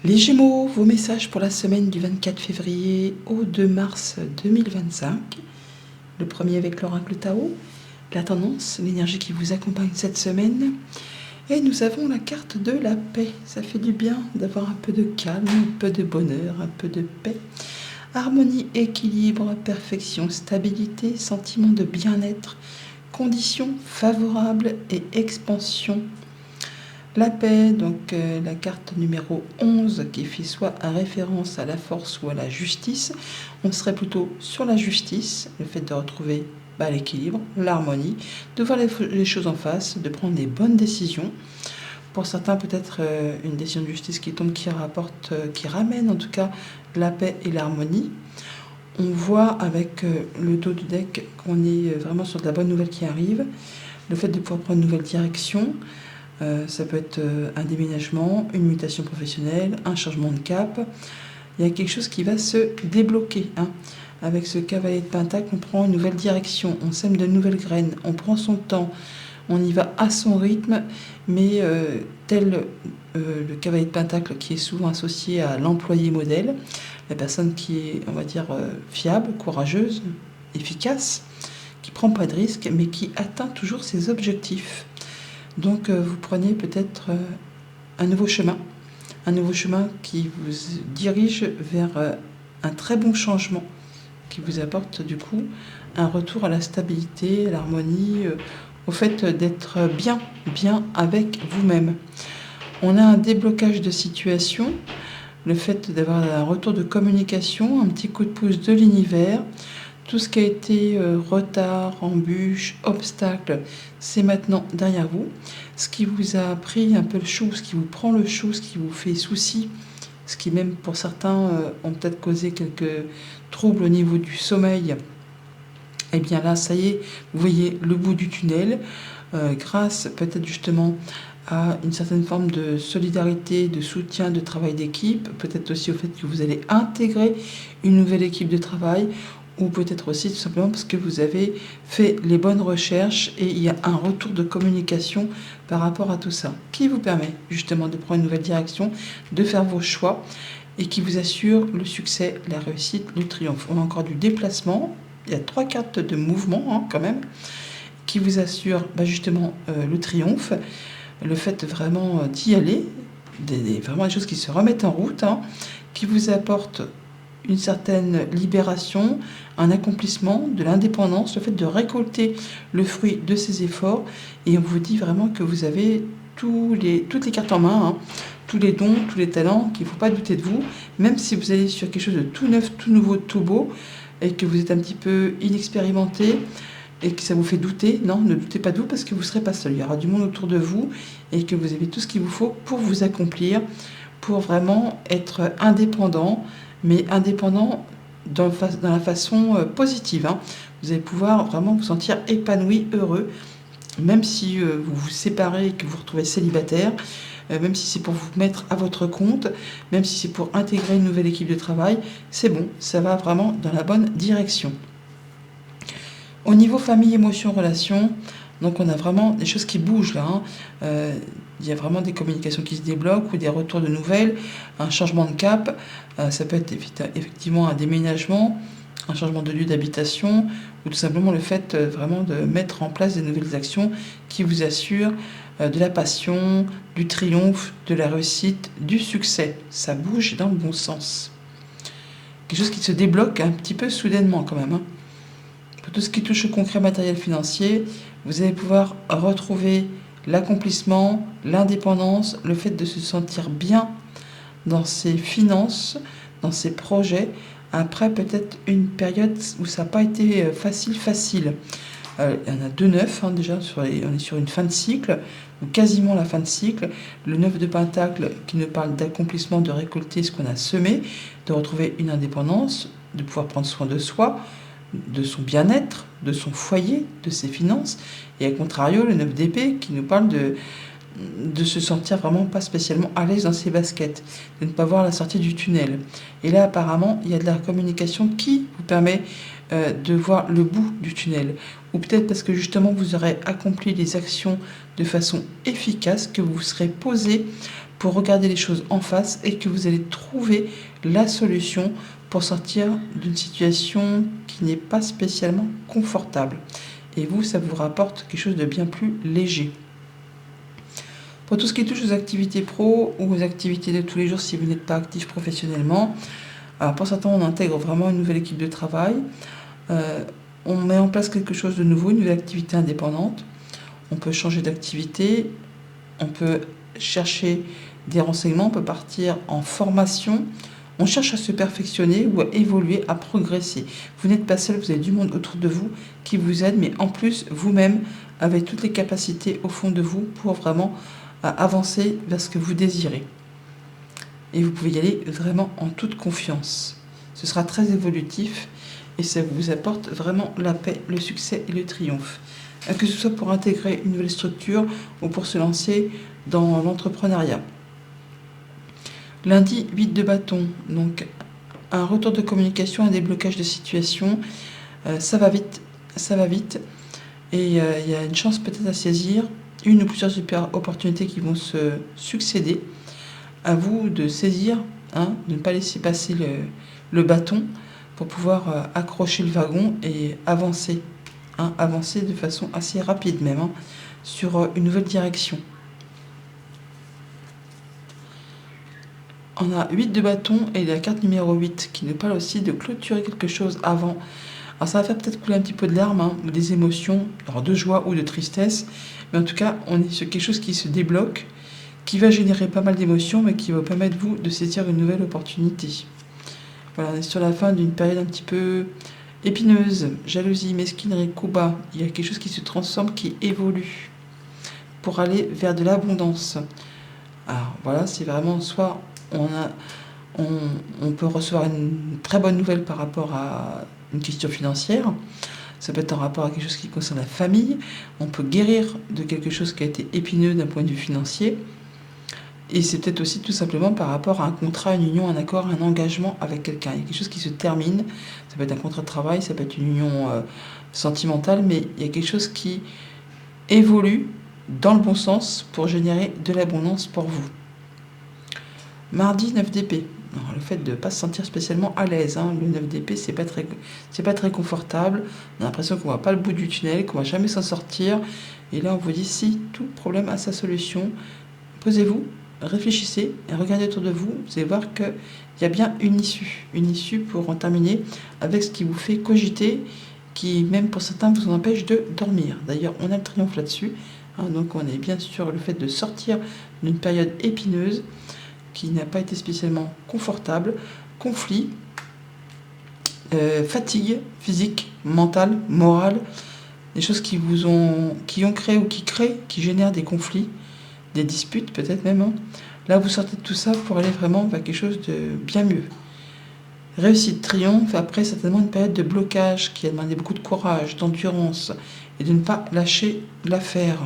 Les Gémeaux, vos messages pour la semaine du 24 février au 2 mars 2025. Le premier avec l'oracle Tao, la tendance, l'énergie qui vous accompagne cette semaine. Et nous avons la carte de la paix. Ça fait du bien d'avoir un peu de calme, un peu de bonheur, un peu de paix. Harmonie, équilibre, perfection, stabilité, sentiment de bien-être, conditions favorables et expansion. La paix, donc la carte numéro 11 qui fait soit à référence à la force ou à la justice. On serait plutôt sur la justice, le fait de retrouver l'équilibre, l'harmonie, de voir les choses en face, de prendre des bonnes décisions. Pour certains, peut-être une décision de justice qui tombe, qui ramène en tout cas la paix et l'harmonie. On voit avec le dos du deck qu'on est vraiment sur de la bonne nouvelle qui arrive. Le fait de pouvoir prendre une nouvelle direction. Ça peut être un déménagement, une mutation professionnelle, un changement de cap. Il y a quelque chose qui va se débloquer. Avec ce cavalier de pentacle, on prend une nouvelle direction, on sème de nouvelles graines, on prend son temps, on y va à son rythme, mais tel le cavalier de pentacle qui est souvent associé à l'employé modèle, la personne qui est, on va dire, fiable, courageuse, efficace, qui ne prend pas de risques, mais qui atteint toujours ses objectifs. Donc vous prenez peut-être un nouveau chemin qui vous dirige vers un très bon changement, qui vous apporte du coup un retour à la stabilité, à l'harmonie, au fait d'être bien avec vous-même. On a un déblocage de situation, le fait d'avoir un retour de communication, un petit coup de pouce de l'univers. Tout ce qui a été retard, embûche, obstacle, c'est maintenant derrière vous. Ce qui vous a pris un peu le chou, ce qui vous prend le chou, ce qui vous fait souci, ce qui même pour certains ont peut-être causé quelques troubles au niveau du sommeil, eh bien là, ça y est, vous voyez le bout du tunnel, grâce peut-être justement à une certaine forme de solidarité, de soutien, de travail d'équipe, peut-être aussi au fait que vous allez intégrer une nouvelle équipe de travail, ou peut-être aussi tout simplement parce que vous avez fait les bonnes recherches et il y a un retour de communication par rapport à tout ça, qui vous permet justement de prendre une nouvelle direction, de faire vos choix et qui vous assure le succès, la réussite, le triomphe. On a encore du déplacement, il y a 3 cartes de mouvement quand même, qui vous assurent justement le triomphe, le fait vraiment d'y aller, vraiment des choses qui se remettent en route, qui vous apportent une certaine libération, un accomplissement, de l'indépendance, le fait de récolter le fruit de ses efforts. Et on vous dit vraiment que vous avez toutes les cartes en main, tous les dons, tous les talents, qu'il ne faut pas douter de vous, même si vous allez sur quelque chose de tout neuf, tout nouveau, tout beau, et que vous êtes un petit peu inexpérimenté, et que ça vous fait douter. Non, ne doutez pas de vous parce que vous ne serez pas seul. Il y aura du monde autour de vous et que vous avez tout ce qu'il vous faut pour vous accomplir, pour vraiment être indépendant, mais indépendant dans la façon positive. Vous allez pouvoir vraiment vous sentir épanoui, heureux, même si vous vous séparez et que vous vous retrouvez célibataire, même si c'est pour vous mettre à votre compte, même si c'est pour intégrer une nouvelle équipe de travail, c'est bon, ça va vraiment dans la bonne direction. Au niveau famille, émotion, relation, donc on a vraiment des choses qui bougent là. Il y a vraiment des communications qui se débloquent ou des retours de nouvelles, un changement de cap. Ça peut être effectivement un déménagement, un changement de lieu d'habitation ou tout simplement le fait vraiment de mettre en place des nouvelles actions qui vous assurent de la passion, du triomphe, de la réussite, du succès. Ça bouge dans le bon sens. Quelque chose qui se débloque un petit peu soudainement quand même. Pour tout ce qui touche au concret matériel financier, vous allez pouvoir retrouver l'accomplissement, l'indépendance, le fait de se sentir bien dans ses finances, dans ses projets, après peut-être une période où ça n'a pas été facile. Il y en a 2 neufs déjà, on est sur une fin de cycle, ou quasiment la fin de cycle. Le 9 de Pentacle qui nous parle d'accomplissement, de récolter ce qu'on a semé, de retrouver une indépendance, de pouvoir prendre soin de soi, de son bien-être, de son foyer, de ses finances, et à contrario le 9 d'épée qui nous parle de se sentir vraiment pas spécialement à l'aise dans ses baskets, de ne pas voir la sortie du tunnel. Et là apparemment il y a de la communication qui vous permet de voir le bout du tunnel, ou peut-être parce que justement vous aurez accompli les actions de façon efficace que vous serez posé pour regarder les choses en face et que vous allez trouver la solution pour sortir d'une situation qui n'est pas spécialement confortable. Et vous, ça vous rapporte quelque chose de bien plus léger. Pour tout ce qui touche aux activités pro ou aux activités de tous les jours si vous n'êtes pas actif professionnellement, alors pour certains, on intègre vraiment une nouvelle équipe de travail. On met en place quelque chose de nouveau, une nouvelle activité indépendante. On peut changer d'activité, on peut chercher des renseignements, on peut partir en formation. On cherche à se perfectionner ou à évoluer, à progresser. Vous n'êtes pas seul, vous avez du monde autour de vous qui vous aide, mais en plus, vous-même avez toutes les capacités au fond de vous pour vraiment avancer vers ce que vous désirez. Et vous pouvez y aller vraiment en toute confiance. Ce sera très évolutif et ça vous apporte vraiment la paix, le succès et le triomphe. Que ce soit pour intégrer une nouvelle structure ou pour se lancer dans l'entrepreneuriat. Lundi, 8 de bâton, donc un retour de communication, un déblocage de situation. Ça va vite, et il y a une chance peut-être à saisir, une ou plusieurs super opportunités qui vont se succéder. À vous de saisir, de ne pas laisser passer le bâton pour pouvoir accrocher le wagon et avancer, avancer de façon assez rapide même, sur une nouvelle direction. On a 8 de bâton et la carte numéro 8 qui nous parle aussi de clôturer quelque chose avant. Alors ça va faire peut-être couler un petit peu de larmes ou des émotions, alors de joie ou de tristesse, mais en tout cas on est sur quelque chose qui se débloque, qui va générer pas mal d'émotions, mais qui va permettre vous de saisir une nouvelle opportunité. Voilà, on est sur la fin d'une période un petit peu épineuse, jalousie, mesquinerie, coup bas. Il y a quelque chose qui se transforme, qui évolue pour aller vers de l'abondance. Alors voilà, c'est vraiment soit on peut recevoir une très bonne nouvelle par rapport à une question financière. Ça peut être en rapport à quelque chose qui concerne la famille. On peut guérir de quelque chose qui a été épineux d'un point de vue financier. Et c'est peut-être aussi tout simplement par rapport à un contrat, une union, un accord, un engagement avec quelqu'un. Il y a quelque chose qui se termine. Ça peut être un contrat de travail, ça peut être une union sentimentale, mais il y a quelque chose qui évolue dans le bon sens pour générer de l'abondance pour vous. Mardi, 9 d'épée. Alors, le fait de ne pas se sentir spécialement à l'aise, le 9 d'épée, c'est pas très confortable. On a l'impression qu'on ne voit pas le bout du tunnel, qu'on ne va jamais s'en sortir. Et là, on vous dit, si tout problème a sa solution, posez-vous, réfléchissez et regardez autour de vous. Vous allez voir qu'il y a bien une issue pour en terminer avec ce qui vous fait cogiter, qui, même pour certains, vous empêche de dormir. D'ailleurs, on a le triomphe là-dessus. Donc, on est bien sur le fait de sortir d'une période épineuse qui n'a pas été spécialement confortable, conflit, fatigue physique, mentale, morale, des choses qui ont créé ou qui créent, qui génèrent des conflits, des disputes peut-être même. Là, vous sortez de tout ça pour aller vraiment vers quelque chose de bien mieux. Réussite, triomphe, après certainement une période de blocage qui a demandé beaucoup de courage, d'endurance et de ne pas lâcher l'affaire.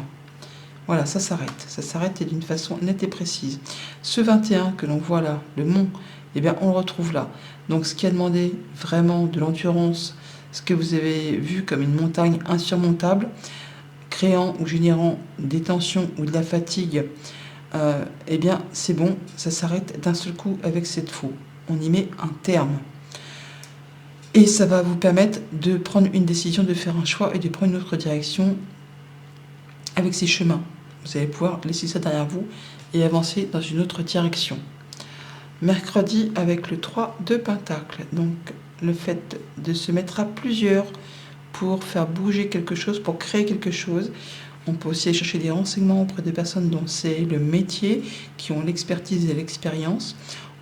Voilà, ça s'arrête et d'une façon nette et précise. Ce 21 que l'on voit là, le mont, eh bien on le retrouve là. Donc ce qui a demandé vraiment de l'endurance, ce que vous avez vu comme une montagne insurmontable, créant ou générant des tensions ou de la fatigue, eh bien c'est bon, ça s'arrête d'un seul coup avec cette faux. On y met un terme. Et ça va vous permettre de prendre une décision, de faire un choix et de prendre une autre direction avec ces chemins. Vous allez pouvoir laisser ça derrière vous et avancer dans une autre direction. Mercredi avec le 3 de Pentacle. Donc le fait de se mettre à plusieurs pour faire bouger quelque chose, pour créer quelque chose. On peut aussi aller chercher des renseignements auprès des personnes dont c'est le métier, qui ont l'expertise et l'expérience.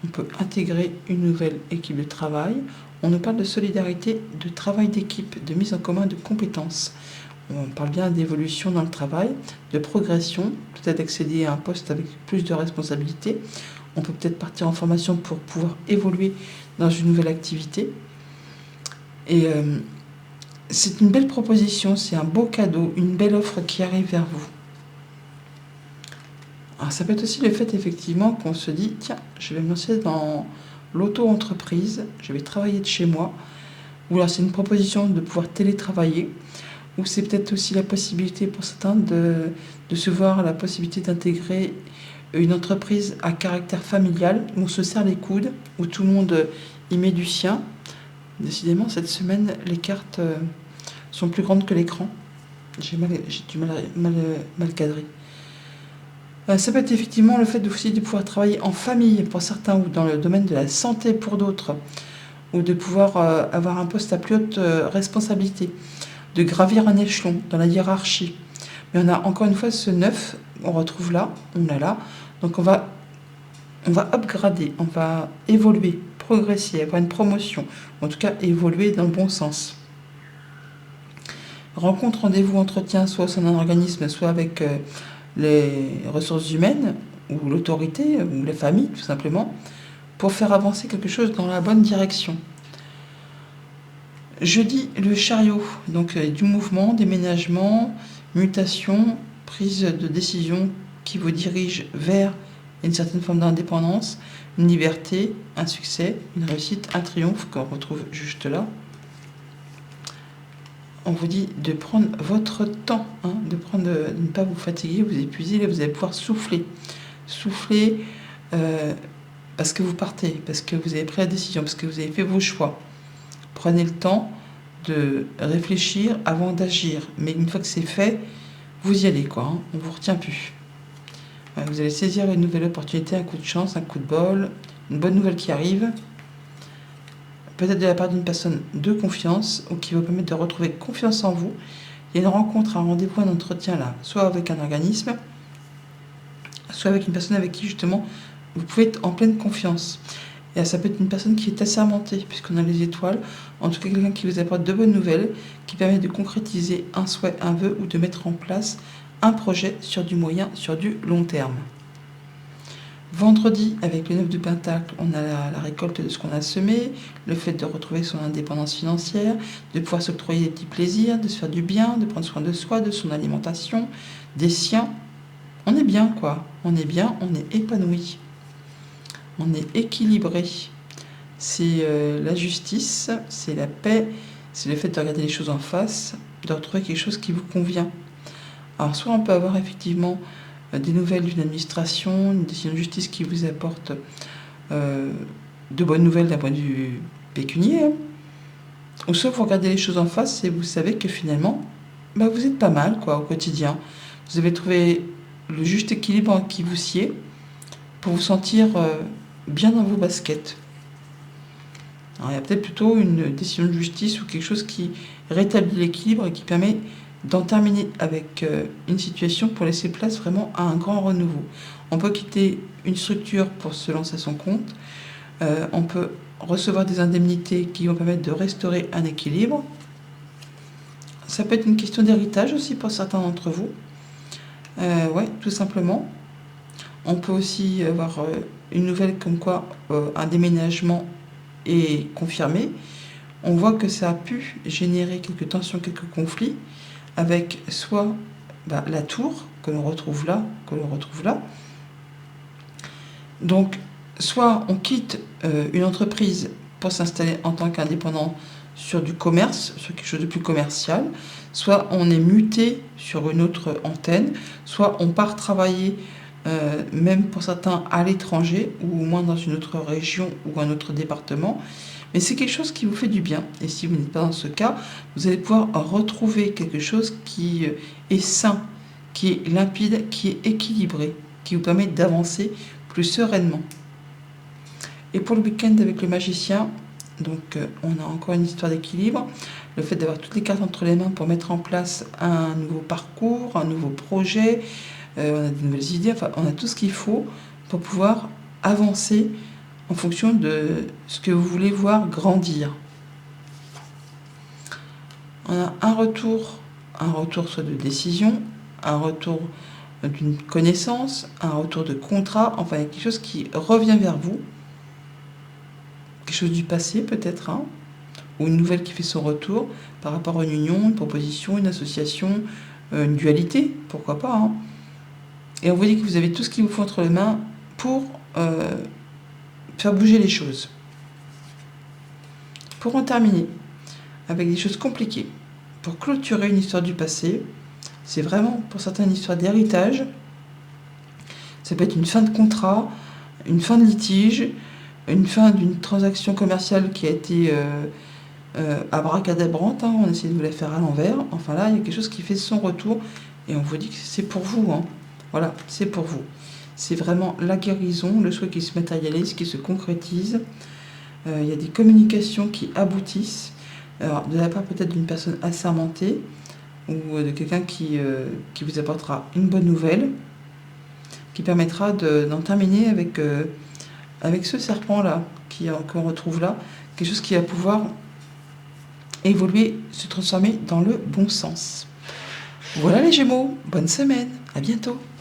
On peut intégrer une nouvelle équipe de travail. On nous parle de solidarité, de travail d'équipe, de mise en commun de compétences. On parle bien d'évolution dans le travail, de progression, peut-être accéder à un poste avec plus de responsabilités. On peut peut-être partir en formation pour pouvoir évoluer dans une nouvelle activité. Et c'est une belle proposition, c'est un beau cadeau, une belle offre qui arrive vers vous. Alors ça peut être aussi le fait effectivement qu'on se dit, tiens, je vais me lancer dans l'auto-entreprise, je vais travailler de chez moi. Ou alors c'est une proposition de pouvoir télétravailler. Ou c'est peut-être aussi la possibilité pour certains de se voir la possibilité d'intégrer une entreprise à caractère familial, où on se serre les coudes, où tout le monde y met du sien. Décidément, cette semaine, les cartes sont plus grandes que l'écran. J'ai du mal cadrer. Ça peut être effectivement le fait aussi de pouvoir travailler en famille pour certains, ou dans le domaine de la santé pour d'autres, ou de pouvoir avoir un poste à plus haute responsabilité, de gravir un échelon dans la hiérarchie. Mais on a encore une fois ce 9, on retrouve là, on l'a là. Donc on va upgrader, on va évoluer, progresser, avoir une promotion, en tout cas évoluer dans le bon sens. Rencontre, rendez-vous, entretien, soit au sein d'un organisme, soit avec les ressources humaines, ou l'autorité, ou les familles tout simplement, pour faire avancer quelque chose dans la bonne direction. Jeudi, le chariot, donc du mouvement, déménagement, mutation, prise de décision qui vous dirige vers une certaine forme d'indépendance, une liberté, un succès, une réussite, un triomphe qu'on retrouve juste là. On vous dit de prendre votre temps, de ne pas vous fatiguer, vous épuiser, vous allez pouvoir souffler. Souffler parce que vous partez, parce que vous avez pris la décision, parce que vous avez fait vos choix. Prenez le temps de réfléchir avant d'agir. Mais une fois que c'est fait, vous y allez, quoi. On ne vous retient plus. Vous allez saisir une nouvelle opportunité, un coup de chance, un coup de bol, une bonne nouvelle qui arrive. Peut-être de la part d'une personne de confiance, ou qui va vous permettre de retrouver confiance en vous. Il y a une rencontre, un rendez-vous, un entretien là, soit avec un organisme, soit avec une personne avec qui justement vous pouvez être en pleine confiance. Et ça peut être une personne qui est assermentée, puisqu'on a les étoiles. En tout cas, quelqu'un qui vous apporte de bonnes nouvelles, qui permet de concrétiser un souhait, un vœu, ou de mettre en place un projet sur du moyen, sur du long terme. Vendredi, avec le 9 de Pentacle, on a la récolte de ce qu'on a semé, le fait de retrouver son indépendance financière, de pouvoir s'octroyer des petits plaisirs, de se faire du bien, de prendre soin de soi, de son alimentation, des siens. On est bien, quoi. On est bien, on est épanoui. On est équilibré. C'est la justice, c'est la paix, c'est le fait de regarder les choses en face, de retrouver quelque chose qui vous convient. Alors, soit on peut avoir effectivement des nouvelles d'une administration, une décision de justice qui vous apporte de bonnes nouvelles d'un point de vue pécunier, ou soit vous regardez les choses en face et vous savez que finalement, vous êtes pas mal, quoi, au quotidien. Vous avez trouvé le juste équilibre qui vous sied pour vous sentir bien dans vos baskets. Alors, il y a peut-être plutôt une décision de justice ou quelque chose qui rétablit l'équilibre et qui permet d'en terminer avec une situation pour laisser place vraiment à un grand renouveau. On peut quitter une structure pour se lancer à son compte. On peut recevoir des indemnités qui vont permettre de restaurer un équilibre. Ça peut être une question d'héritage aussi pour certains d'entre vous. Tout simplement. On peut aussi avoir une nouvelle comme quoi un déménagement est confirmé. On voit que ça a pu générer quelques tensions, quelques conflits, avec soit la tour que l'on retrouve là. Donc, soit on quitte une entreprise pour s'installer en tant qu'indépendant sur du commerce, sur quelque chose de plus commercial, soit on est muté sur une autre antenne, soit on part travailler, même pour certains à l'étranger, ou au moins dans une autre région ou un autre département. Mais c'est quelque chose qui vous fait du bien. Et si vous n'êtes pas dans ce cas, vous allez pouvoir retrouver quelque chose qui est sain, qui est limpide, qui est équilibré, qui vous permet d'avancer plus sereinement. Et pour le week-end avec le magicien, donc on a encore une histoire d'équilibre. Le fait d'avoir toutes les cartes entre les mains pour mettre en place un nouveau parcours, un nouveau projet, on a de nouvelles idées, enfin on a tout ce qu'il faut pour pouvoir avancer en fonction de ce que vous voulez voir grandir. On a un retour soit de décision, un retour d'une connaissance, un retour de contrat, enfin il y a quelque chose qui revient vers vous, quelque chose du passé peut-être, ou une nouvelle qui fait son retour par rapport à une union, une proposition, une association, une dualité, pourquoi pas. Et on vous dit que vous avez tout ce qu'il vous faut entre les mains pour faire bouger les choses. Pour en terminer avec des choses compliquées, pour clôturer une histoire du passé, c'est vraiment pour certains une histoire d'héritage. Ça peut être une fin de contrat, une fin de litige, une fin d'une transaction commerciale qui a été abracadabrante, hein, on a essayé de vous la faire à l'envers. Enfin là, il y a quelque chose qui fait son retour et on vous dit que c'est pour vous. Hein. Voilà, c'est pour vous. C'est vraiment la guérison, le souhait qui se matérialise, qui se concrétise. Il y a des communications qui aboutissent. Alors, de la part peut-être d'une personne assermentée ou de quelqu'un qui vous apportera une bonne nouvelle, qui permettra d'en terminer avec ce serpent-là qu'on retrouve là, quelque chose qui va pouvoir évoluer, se transformer dans le bon sens. Voilà les Gémeaux, bonne semaine, à bientôt.